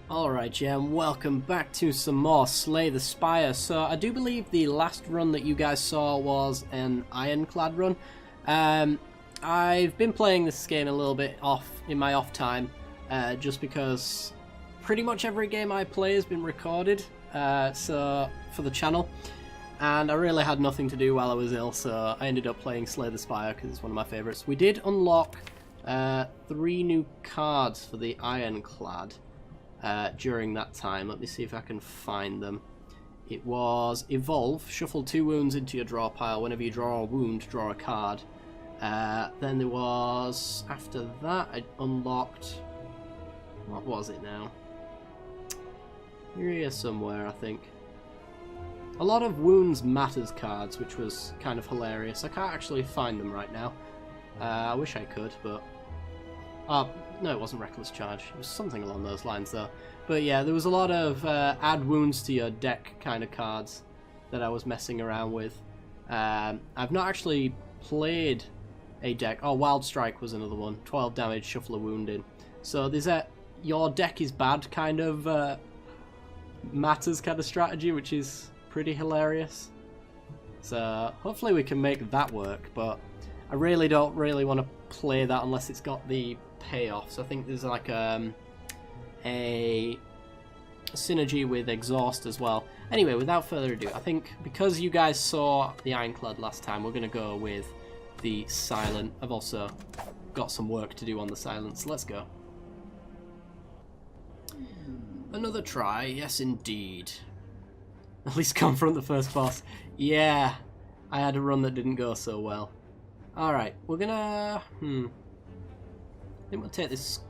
Alright, yeah, and welcome back to some more Slay the Spire. So, I do believe the last run that you guys saw was an Ironclad run. I've been playing this game a little bit off in my off time, just because pretty much every game I play has been recorded, so for the channel. And I really had nothing to do while I was ill, so I ended up playing Slay the Spire because it's one of my favourites. We did unlock 3 new cards for the Ironclad. During that time. Let me see if I can find them. It was Evolve, shuffle 2 wounds into your draw pile. Whenever you draw a wound, draw a card. Then there was, after that, I unlocked, what was it now? Here somewhere, I think. A lot of Wounds Matters cards, which was kind of hilarious. I can't actually find them right now. I wish I could, but... no, it wasn't Reckless Charge. It was something along those lines, though. But yeah, there was a lot of add wounds to your deck kind of cards that I was messing around with. I've not actually played a deck. Oh, Wild Strike was another one. 12 damage, shuffle a wound in. So there's a your deck is bad kind of matters kind of strategy, which is pretty hilarious. So hopefully we can make that work, but I really don't want to play that unless it's got the payoffs. I think there's like a synergy with Exhaust as well. Anyway, without further ado, I think because you guys saw the Ironclad last time, we're going to go with the Silent. I've also got some work to do on the Silent, so let's go. Another try, yes indeed. At least confront the first boss. Yeah, I had a run that didn't go so well. Alright, we're gonna... I think we'll take this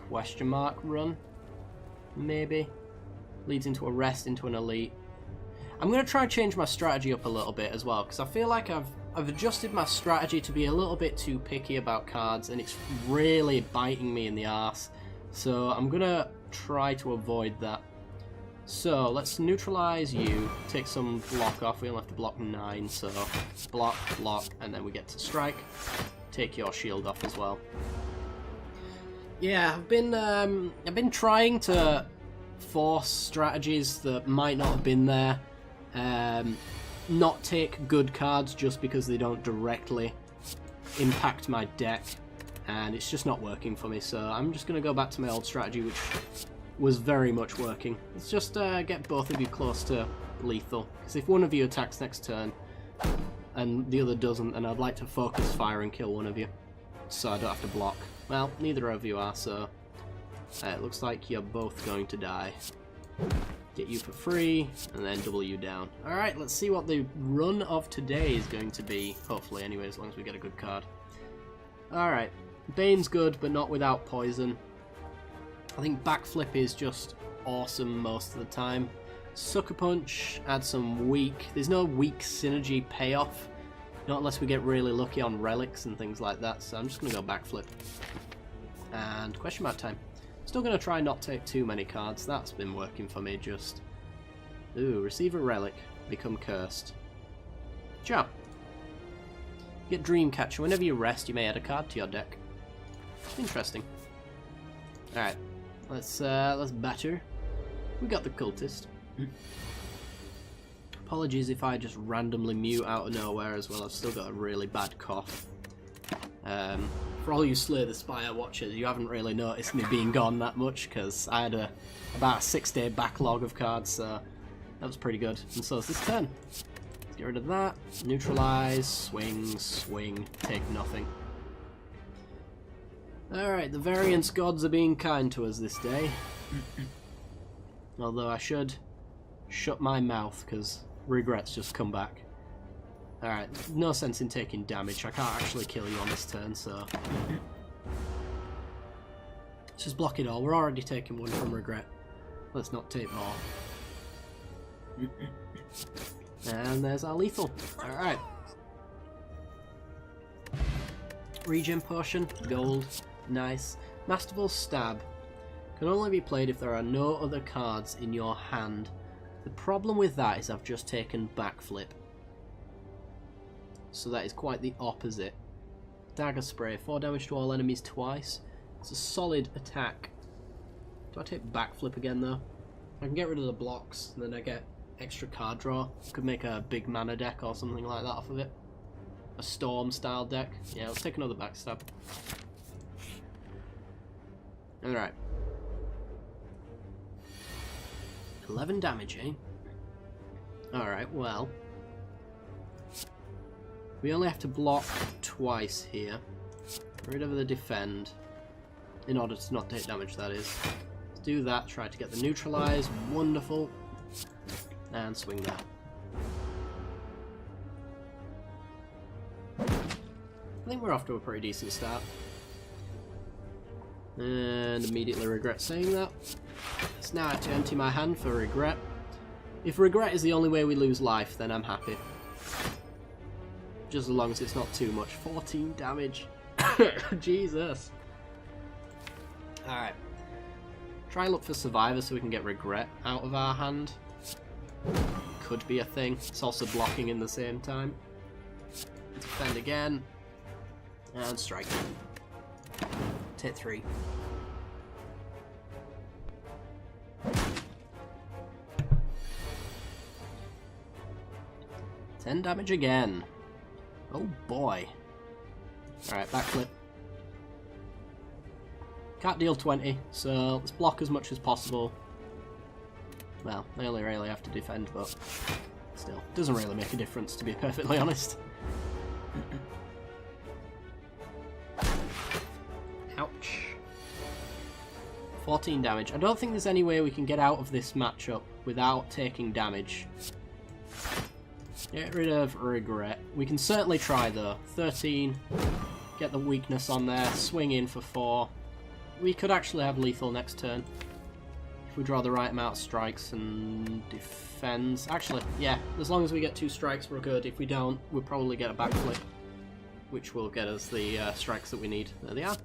question mark run, maybe. Leads into a rest, into an elite. I'm going to try and change my strategy up a little bit as well, because I feel like I've adjusted my strategy to be a little bit too picky about cards, and it's really biting me in the arse. So I'm going to try to avoid that. So let's neutralize you, take some block off. We only have to block 9, so block, and then we get to strike. Take your shield off as well. Yeah, I've been trying to force strategies that might not have been there. Not take good cards just because they don't directly impact my deck, and it's just not working for me. So I'm just going to go back to my old strategy, which was very much working. Let's just get both of you close to lethal, because if one of you attacks next turn and the other doesn't, then I'd like to focus fire and kill one of you, so I don't have to block. Well, neither of you are, so it looks like you're both going to die. Get you for free, and then double you down. Alright, let's see what the run of today is going to be. Hopefully, anyway, as long as we get a good card. Alright, Bane's good, but not without poison. I think Backflip is just awesome most of the time. Sucker Punch, add some weak. There's no weak synergy payoff. Not unless we get really lucky on relics and things like that, so I'm just going to go Backflip. And question mark time. Still going to try not take too many cards. That's been working for me, just... Ooh, receive a relic. Become cursed. Ciao. Get Dreamcatcher. Whenever you rest, you may add a card to your deck. Interesting. Alright. Let's batter. We got the Cultist. Apologies if I just randomly mute out of nowhere as well. I've still got a really bad cough. For all you Slay the Spire watchers, you haven't really noticed me being gone that much, because I had about a 6-day backlog of cards, so that was pretty good. And so is this turn. Let's get rid of that. Neutralize, swing, take nothing. Alright, the Variance Gods are being kind to us this day. Although I should shut my mouth, because regrets just come back. Alright, no sense in taking damage. I can't actually kill you on this turn, so... Let's just block it all. We're already taking one from regret. Let's not take more. And there's our lethal. Alright. Regen Potion, gold, nice. Masterful Stab. Can only be played if there are no other cards in your hand. The problem with that is I've just taken Backflip. So that is quite the opposite. Dagger Spray, 4 damage to all enemies twice. It's a solid attack. Do I take backflip again though? I can get rid of the blocks and then I get extra card draw. Could make a big mana deck or something like that off of it. A storm style deck. Yeah, let's take another backstab. Alright. 11 damage, eh? Alright, well. We only have to block twice here. Rid of the defend. In order to not take damage, that is. Let's do that, try to get the neutralize. Wonderful. And swing that. I think we're off to a pretty decent start. And immediately regret saying that. So now I have to empty my hand for regret. If regret is the only way we lose life, then I'm happy. Just as long as it's not too much. 14 damage. Jesus. Alright. Try and look for survivor so we can get regret out of our hand. Could be a thing. It's also blocking in the same time. Defend again. And strike. Take 3. $10 damage again. Oh boy. Alright, backflip. Can't deal 20, so let's block as much as possible. Well, I only really have to defend, but still, doesn't really make a difference, to be perfectly honest. Ouch. 14 damage. I don't think there's any way we can get out of this matchup without taking damage. Get rid of regret. We can certainly try though. 13. Get the weakness on there. Swing in for 4. We could actually have lethal next turn. If we draw the right amount of strikes and defends. Actually, yeah. As long as we get 2 strikes, we're good. If we don't, we'll probably get a backflip. Which will get us the strikes that we need. There they are.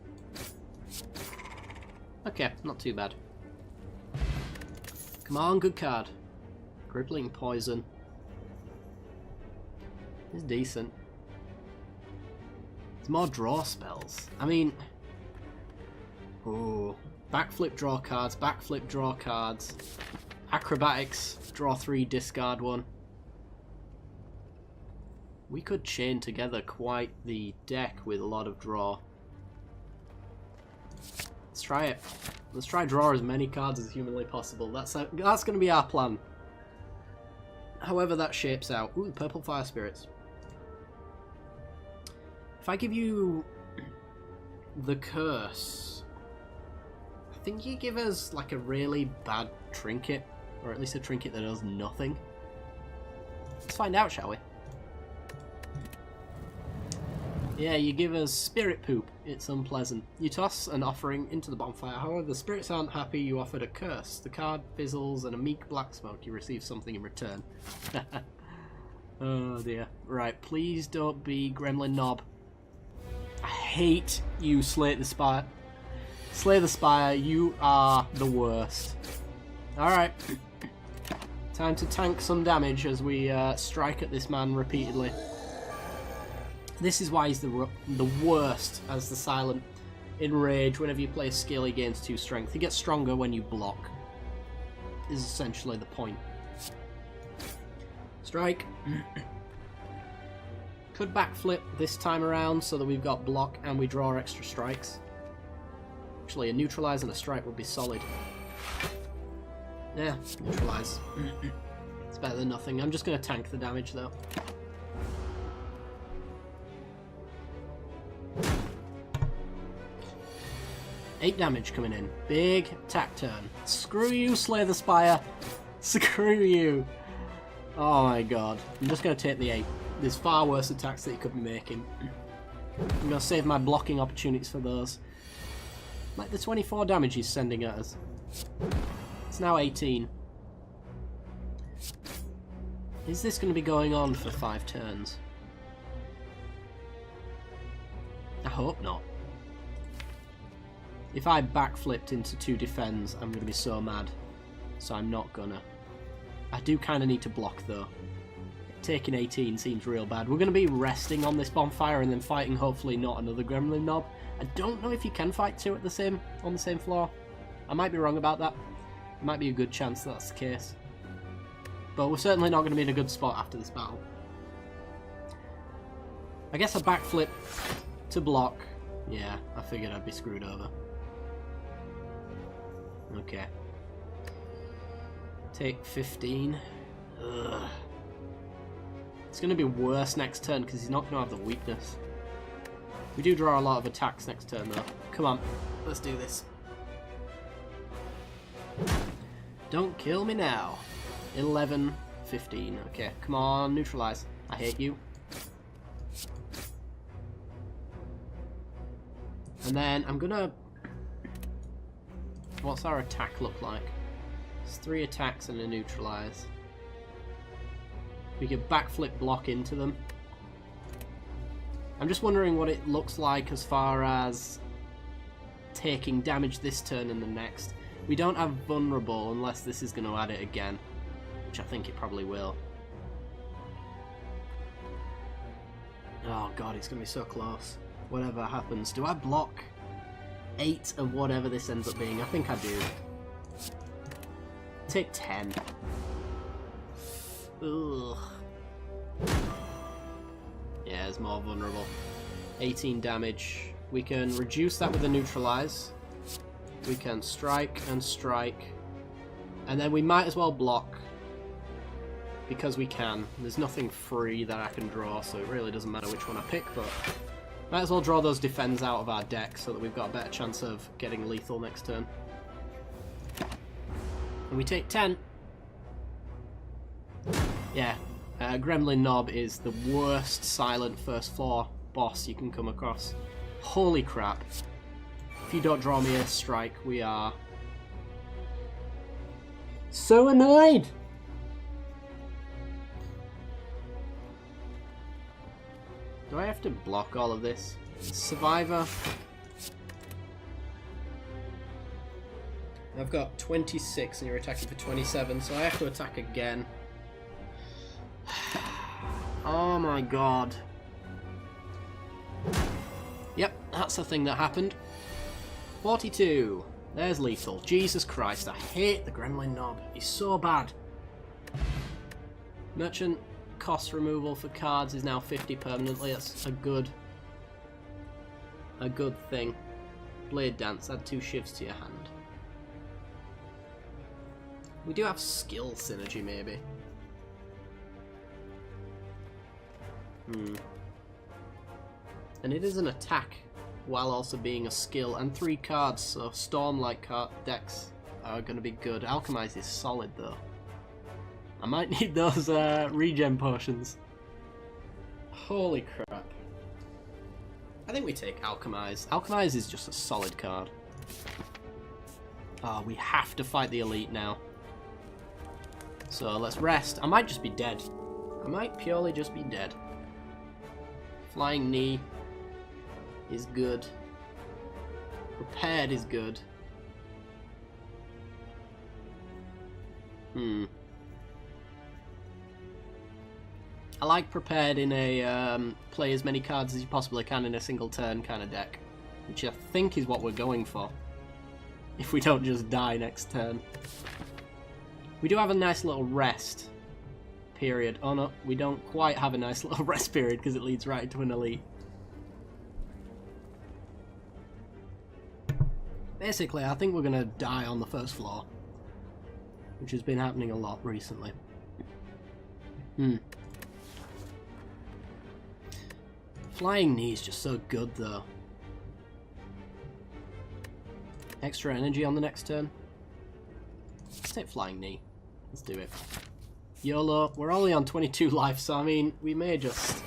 Okay, not too bad. Come on, good card. Crippling Poison. It's decent. It's more draw spells. I mean... Oh, backflip, draw cards, backflip, draw cards. Acrobatics, draw 3, discard 1. We could chain together quite the deck with a lot of draw. Let's try it. Let's try draw as many cards as humanly possible. That's going to be our plan. However that shapes out. Ooh, purple fire spirits. If I give you the curse, I think you give us like a really bad trinket, or at least a trinket that does nothing. Let's find out, shall we? Yeah, you give us spirit poop. It's unpleasant. You toss an offering into the bonfire. However, the spirits aren't happy. You offered a curse. The card fizzles and a meek black smoke. You receive something in return. Oh dear. Right, please don't be Gremlin Knob. I hate you, Slay the Spire. Slay the Spire, you are the worst. Alright. Time to tank some damage as we strike at this man repeatedly. This is why he's the worst as the Silent. In Rage, whenever you play a skill, he gains 2 strength. He gets stronger when you block. Is essentially the point. Strike. Could backflip this time around so that we've got block and we draw extra strikes. Actually, a neutralize and a strike would be solid. Yeah, neutralize. It's better than nothing. I'm just going to tank the damage though. $8 damage coming in. Big attack turn. Screw you, Slay the Spire. Screw you. Oh my god. I'm just going to take the 8. There's far worse attacks that you could be making. I'm going to save my blocking opportunities for those. Like the 24 damage he's sending at us. It's now 18. Is this going to be going on for 5 turns? I hope not. If I backflipped into 2 defends, I'm going to be so mad. So I'm not gonna. I do kind of need to block though. Taking 18 seems real bad. We're going to be resting on this bonfire and then fighting hopefully not another Gremlin Knob. I don't know if you can fight 2 at on the same floor. I might be wrong about that. Might be a good chance that's the case. But we're certainly not going to be in a good spot after this battle. I guess a backflip to block. Yeah, I figured I'd be screwed over. Okay. Take 15. Ugh. It's going to be worse next turn because he's not going to have the weakness. We do draw a lot of attacks next turn though. Come on, let's do this. Don't kill me now. 11, 15. Okay, come on, neutralize. I hate you. And then I'm gonna... What's our attack look like? It's 3 attacks and a neutralize. We could backflip block into them. I'm just wondering what it looks like as far as taking damage this turn and the next. We don't have vulnerable unless this is going to add it again, which I think it probably will. Oh god, it's going to be so close. Whatever happens. Do I block 8 of whatever this ends up being? I think I do. Take 10. Ugh. Yeah, it's more vulnerable. 18 damage. We can reduce that with a neutralize. We can strike and strike. And then we might as well block. Because we can. There's nothing free that I can draw, so it really doesn't matter which one I pick, but might as well draw those defends out of our deck so that we've got a better chance of getting lethal next turn. And we take 10. Yeah, Gremlin Knob is the worst silent first floor boss you can come across. Holy crap. If you don't draw me a strike, we are so annoyed! Do I have to block all of this? Survivor. I've got 26 and you're attacking for 27, so I have to attack again. Oh my god. Yep, that's the thing that happened. 42. There's lethal. Jesus Christ, I hate the Gremlin Knob. He's so bad. Merchant cost removal for cards is now 50 permanently. That's a good thing. Blade Dance, add 2 shifts to your hand. We do have skill synergy, maybe. And it is an attack while also being a skill, and 3 cards, so Storm-like card decks are going to be good. Alchemize is solid though. I might need those regen potions. Holy crap. I think we take Alchemize. Alchemize is just a solid card. Oh, we have to fight the elite now. So let's rest. I might just be dead. I might purely just be dead. Flying Knee is good. Prepared is good. I like Prepared in a play as many cards as you possibly can in a single turn kind of deck, which I think is what we're going for, if we don't just die next turn. We do have a nice little rest period. Oh no, we don't quite have a nice little rest period because it leads right into an elite. Basically, I think we're going to die on the first floor, which has been happening a lot recently. Flying Knee is just so good though. Extra energy on the next turn. Let's take Flying Knee. Let's do it. YOLO. We're only on 22 life, so I mean, we may just...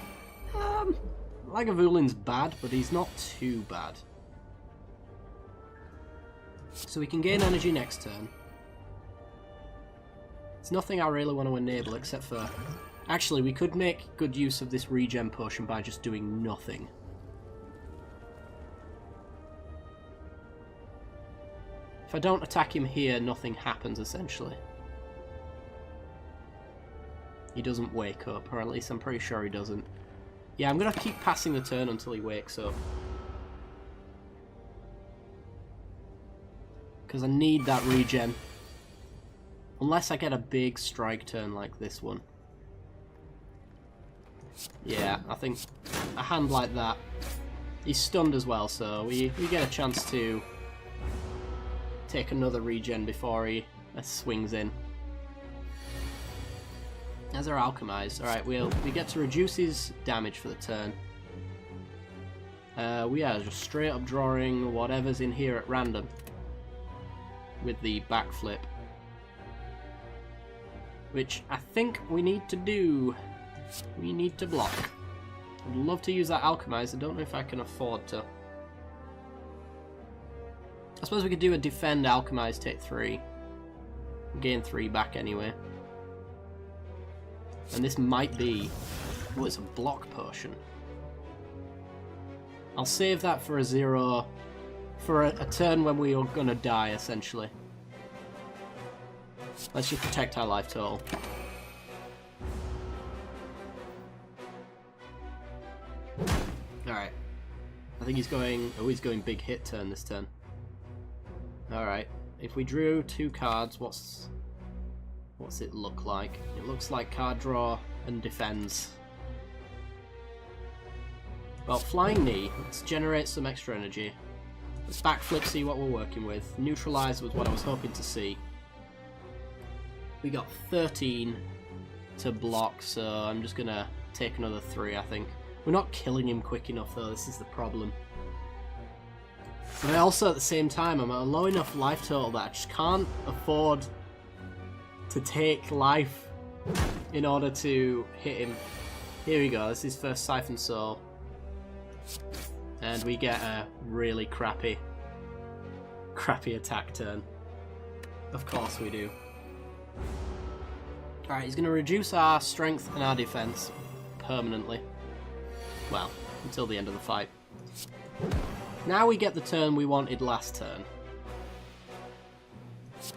Lagavulin's bad, but he's not too bad. So we can gain energy next turn. It's nothing I really want to enable except for... Actually, we could make good use of this regen potion by just doing nothing. If I don't attack him here, nothing happens, essentially. He doesn't wake up, or at least I'm pretty sure he doesn't. Yeah, I'm going to keep passing the turn until he wakes up. because I need that regen. Unless I get a big strike turn like this one. Yeah, I think a hand like that. He's stunned as well, so we get a chance to take another regen before he swings in. As our alchemized. Alright, we get to reduce his damage for the turn. We are just straight up drawing whatever's in here at random with the backflip, which I think we need to do. We need to block. I'd love to use that alchemize. I don't know if I can afford to. I suppose we could do a defend alchemize, take 3, gain 3 back anyway. And this might be... oh, it's a block potion. I'll save that for a 0... for a turn when we are gonna die, essentially. Let's just protect our life total. Alright. I think he's going... oh, he's going big hit turn this turn. Alright. If we drew 2 cards, what's it look like? It looks like card draw and defends. Well, Flying Knee, let's generate some extra energy. Let's backflip, see what we're working with. Neutralize was what I was hoping to see. We got 13 to block, so I'm just gonna take another 3, I think. We're not killing him quick enough though, this is the problem. But also at the same time, I'm at a low enough life total that I just can't afford to take life in order to hit him. Here we go, this is his first Siphon Soul. And we get a really crappy attack turn. Of course we do. Alright, he's going to reduce our strength and our defense permanently. Well, until the end of the fight. Now we get the turn we wanted last turn.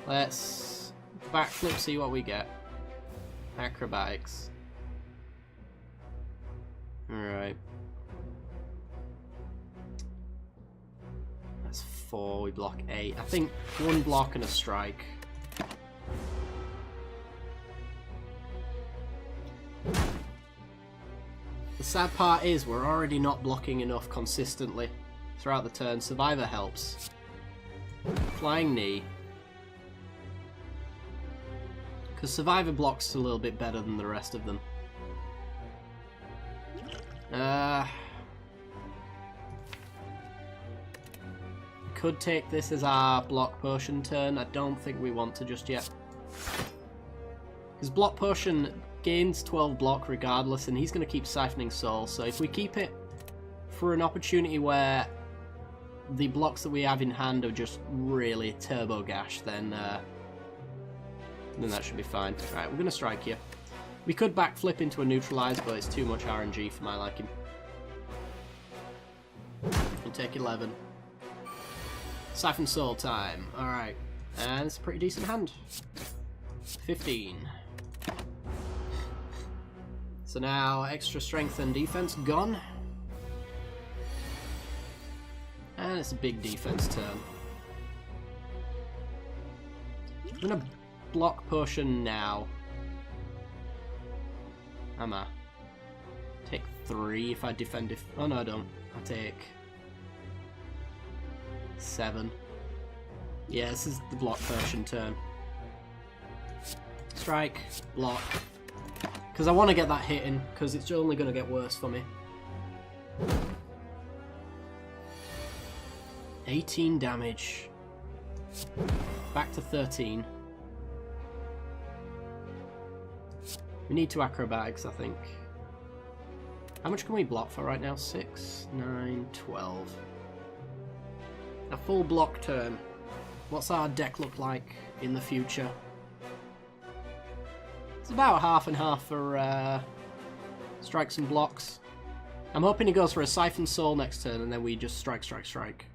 Let's backflip, see what we get. Acrobatics. Alright. That's 4, we block 8. I think 1 block and a strike. The sad part is we're already not blocking enough consistently throughout the turn. Survivor helps. Flying Knee. Because Survivor blocks a little bit better than the rest of them. Could take this as our block potion turn. I don't think we want to just yet. Because block potion gains 12 block regardless, and he's going to keep siphoning soul. So if we keep it for an opportunity where the blocks that we have in hand are just really turbo gash, then that should be fine. Alright, we're going to strike here. We could backflip into a neutralize, but it's too much RNG for my liking. We'll take 11. Siphon Soul time. Alright. And it's a pretty decent hand. 15. So now extra strength and defense gone. And it's a big defense turn. I'm gonna block potion now. Am I? Take 3 if I defend if... oh no I don't. I take 7. Yeah, this is the block potion turn. Strike, block. Because I want to get that hit in, because it's only going to get worse for me. 18 damage. Back to 13. We need 2 acrobatics, I think. How much can we block for right now? 6, 9, 12. A full block turn. What's our deck look like in the future? It's about half and half for strikes and blocks. I'm hoping he goes for a Siphon Soul next turn and then we just strike, strike, strike.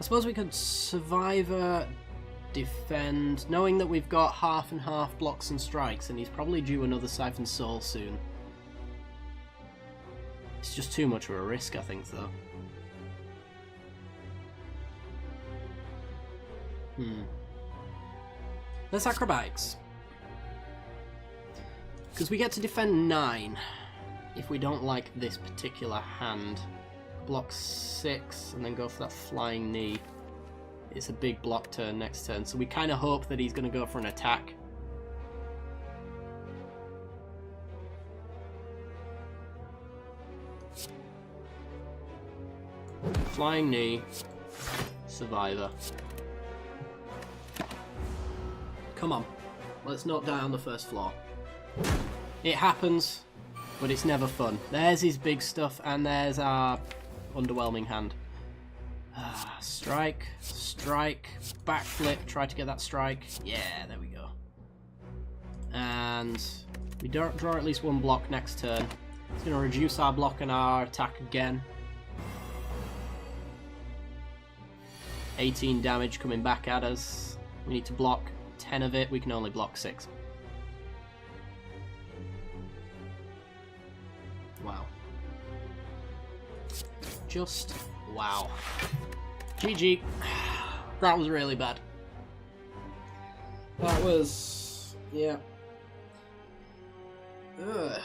I suppose we could Survivor defend, knowing that we've got half and half blocks and strikes, and he's probably due another Siphon Soul soon. It's just too much of a risk, I think, though. Let's Acrobatics. Because we get to defend 9 if we don't like this particular hand. Block 6 and then go for that flying knee. It's a big block turn next turn, so we kind of hope that he's going to go for an attack. Flying knee, survivor. Come on, let's not die on the first floor. It happens, but it's never fun. There's his big stuff, and there's our underwhelming hand. Strike, strike, backflip, try to get that strike. Yeah, there we go. And we don't draw at least one block next turn. It's going to reduce our block and our attack again. 18 damage coming back at us. We need to block 10 of it. We can only block 6. Wow. Just wow. GG. That was really bad. That was... yeah. Ugh.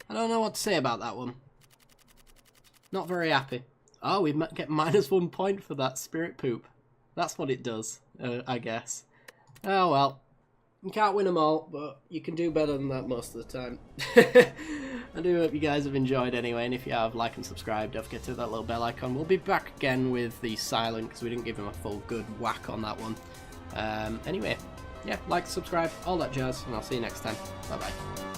I don't know what to say about that one. Not very happy. Oh, we get -1 point for that spirit poop. That's what it does, I guess. Oh well. You can't win them all, but you can do better than that most of the time. I do hope you guys have enjoyed anyway, and if you have, like and subscribe. Don't forget to hit that little bell icon. We'll be back again with the silent, because we didn't give him a full good whack on that one. Anyway, yeah, like, subscribe, all that jazz, and I'll see you next time. Bye-bye.